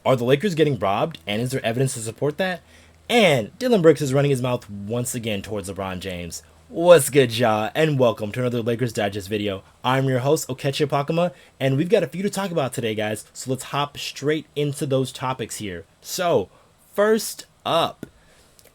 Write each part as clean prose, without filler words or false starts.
Are the Lakers getting robbed, and is there evidence to support that? And Dillion Brooks is running his mouth once again towards LeBron James. What's good, y'all, and welcome to another Lakers Digest video. I'm your host, Okechi Apakama, and we've got a few to talk about today, guys, so let's hop straight into those topics here. So, first up,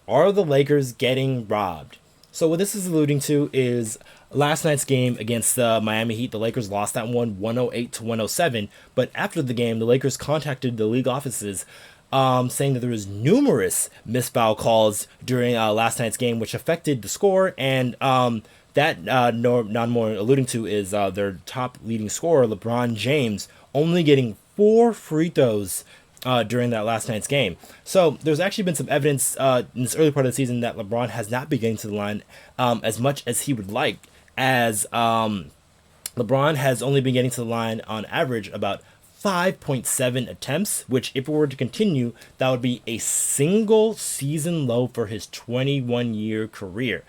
are the Lakers getting robbed? So what this is alluding to is last night's game against the Miami Heat. The Lakers lost that one 108 to 107. But after the game, the Lakers contacted the league offices saying that there was numerous missed foul calls during last night's game, which affected the score. And more alluding to is their top leading scorer, LeBron James, only getting 4 free throws during that last night's game. So there's actually been some evidence in this early part of the season that LeBron has not been getting to the line as much as he would like, as LeBron has only been getting to the line on average about 5.7 attempts, which if it were to continue, that would be a single season low for his 21-year career.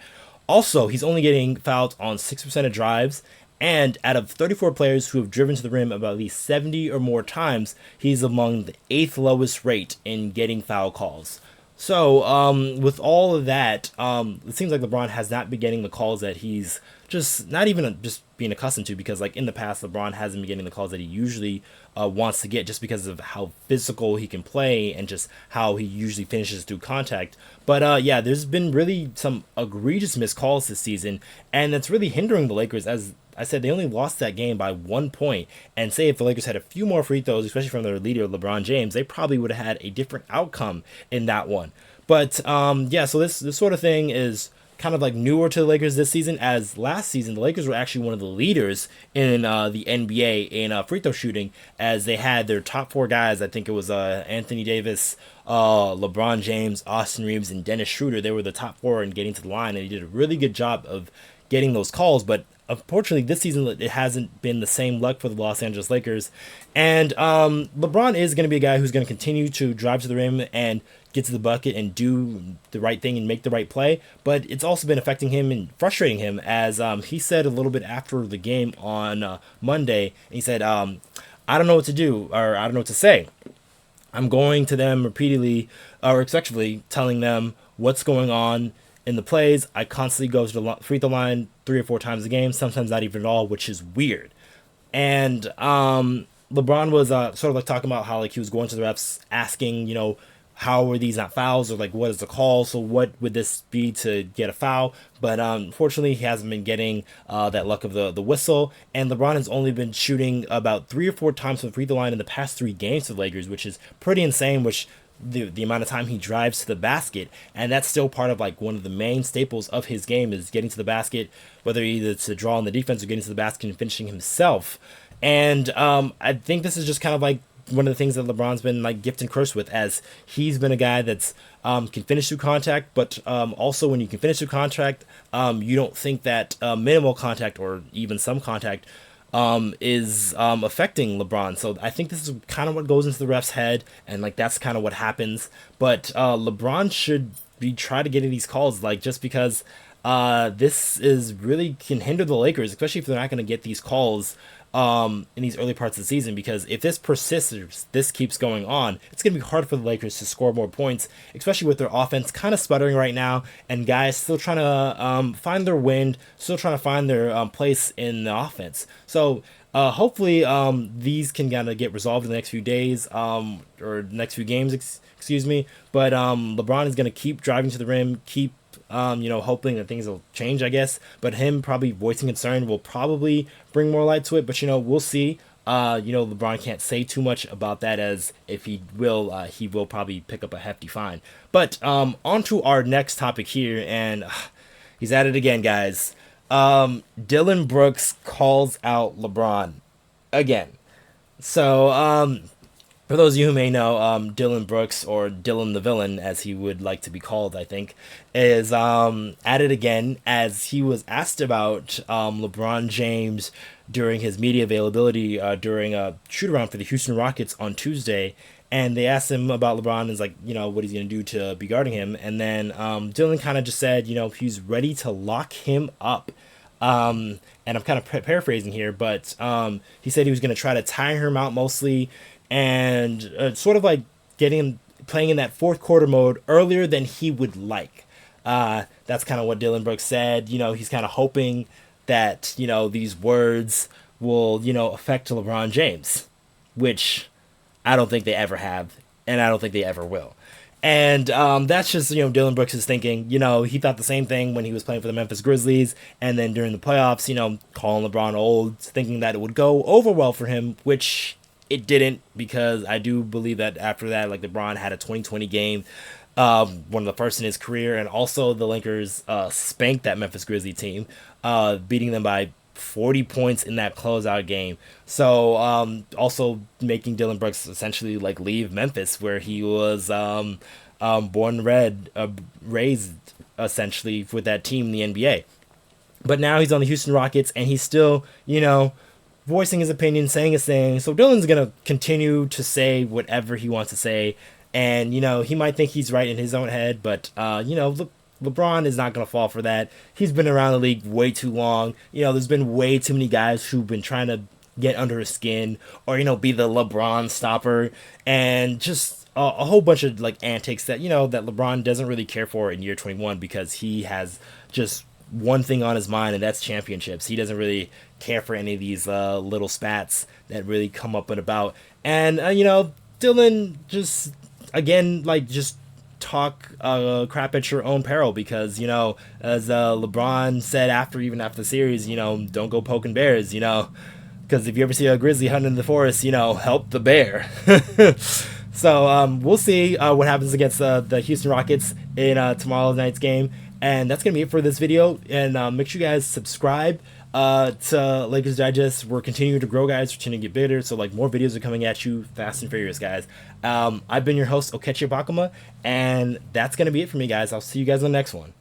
Also, he's only getting fouled on 6% of drives, and out of 34 players who have driven to the rim about at least 70 or more times, he's among the 8th lowest rate in getting foul calls. So, with all of that, it seems like LeBron has not been getting the calls that he's just not even just being accustomed to, because like in the past, LeBron hasn't been getting the calls that he usually wants to get, just because of how physical he can play and just how he usually finishes through contact. But yeah, there's been really some egregious missed calls this season, and that's really hindering the Lakers. As I said, they only lost that game by 1 point. And say if the Lakers had a few more free throws, especially from their leader, LeBron James, they probably would have had a different outcome in that one. But yeah, so this sort of thing is kind of like newer to the Lakers this season, as last season the Lakers were actually one of the leaders in the NBA in free throw shooting, as they had their top 4 guys. I think it was Anthony Davis, LeBron James, Austin Reaves, and Dennis Schroeder. They were the top 4 in getting to the line, and they did a really good job of getting those calls. But unfortunately, this season it hasn't been the same luck for the Los Angeles Lakers. And LeBron is going to be a guy who's going to continue to drive to the rim and get to the bucket and do the right thing and make the right play. But it's also been affecting him and frustrating him, as he said a little bit after the game on Monday. He said, I don't know what to do, or I don't know what to say. I'm going to them repeatedly, or respectively, telling them what's going on in the plays. I constantly go to the free throw line 3 or 4 times a game, sometimes not even at all, which is weird. And LeBron was sort of like talking about how like he was going to the refs asking, how are these not fouls, or like what is the call? So what would this be to get a foul? But unfortunately, he hasn't been getting that luck of the whistle. And LeBron has only been shooting about 3 or 4 times from the free throw line in the past 3 games for the Lakers, which is pretty insane. Which the amount of time he drives to the basket, and that's still part of like one of the main staples of his game, is getting to the basket, whether either to draw on the defense or getting to the basket and finishing himself. And I think this is just kind of like one of the things that LeBron's been like gift and curse with, as he's been a guy that's can finish through contact, but also when you can finish through contact, you don't think that minimal contact or even some contact is affecting LeBron. So I think this is kind of what goes into the ref's head, and like that's kind of what happens. But LeBron should be trying to get these calls, like, just because this is really can hinder the Lakers, especially if they're not going to get these calls in these early parts of the season. Because if this persists, or this keeps going on, it's going to be hard for the Lakers to score more points, especially with their offense kind of sputtering right now, and guys still trying to find their wind, still trying to find their place in the offense. So hopefully these can kind of get resolved in the next few days, or next few games, excuse me. But LeBron is going to keep driving to the rim, keep hoping that things will change, I guess. But him probably voicing concern will probably bring more light to it. But we'll see. LeBron can't say too much about that, as if he will probably pick up a hefty fine. But on to our next topic here, and he's at it again, guys. Dillion Brooks calls out LeBron again. So for those of you who may know, Dillion Brooks, or Dillon the Villain, as he would like to be called, I think, is at it again, as he was asked about LeBron James during his media availability during a shoot-around for the Houston Rockets on Tuesday. And they asked him about LeBron and like, what he's going to do to be guarding him. And then Dillon kind of just said, he's ready to lock him up. And I'm kind of paraphrasing here, but he said he was going to try to tire him out mostly, and sort of like getting him playing in that fourth quarter mode earlier than he would like. That's kind of what Dillion Brooks said. He's kind of hoping that these words will affect LeBron James, which I don't think they ever have, and I don't think they ever will. And that's just Dillon Brooks is thinking. He thought the same thing when he was playing for the Memphis Grizzlies, and then during the playoffs, calling LeBron old, thinking that it would go over well for him, which it didn't, because I do believe that after that, like, LeBron had a 2020 game, one of the first in his career, and also the Lakers spanked that Memphis Grizzly team, beating them by 40 points in that closeout game. So also making Dillon Brooks essentially like leave Memphis, where he was born red, raised essentially with that team in the NBA. But now he's on the Houston Rockets, and he's still, voicing his opinion, saying his thing. So Dillon's gonna continue to say whatever he wants to say, and he might think he's right in his own head, but LeBron is not going to fall for that. He's been around the league way too long. There's been way too many guys who've been trying to get under his skin, or be the LeBron stopper, and just a whole bunch of like antics that that LeBron doesn't really care for in year 21, because he has just one thing on his mind, and that's championships. He doesn't really care for any of these little spats that really come up and about. And Dillon just, again, like, just talk crap at your own peril, because as LeBron said after the series, don't go poking bears, because if you ever see a grizzly hunting in the forest, help the bear. So we'll see what happens against the Houston Rockets in tomorrow night's game. And that's gonna be it for this video, and make sure you guys subscribe to Lakers Digest. We're continuing to grow, guys. We're continuing to get bigger, so like more videos are coming at you fast and furious, guys. I've been your host, Okechi Apakama, and that's gonna be it for me, guys. I'll see you guys on the next one.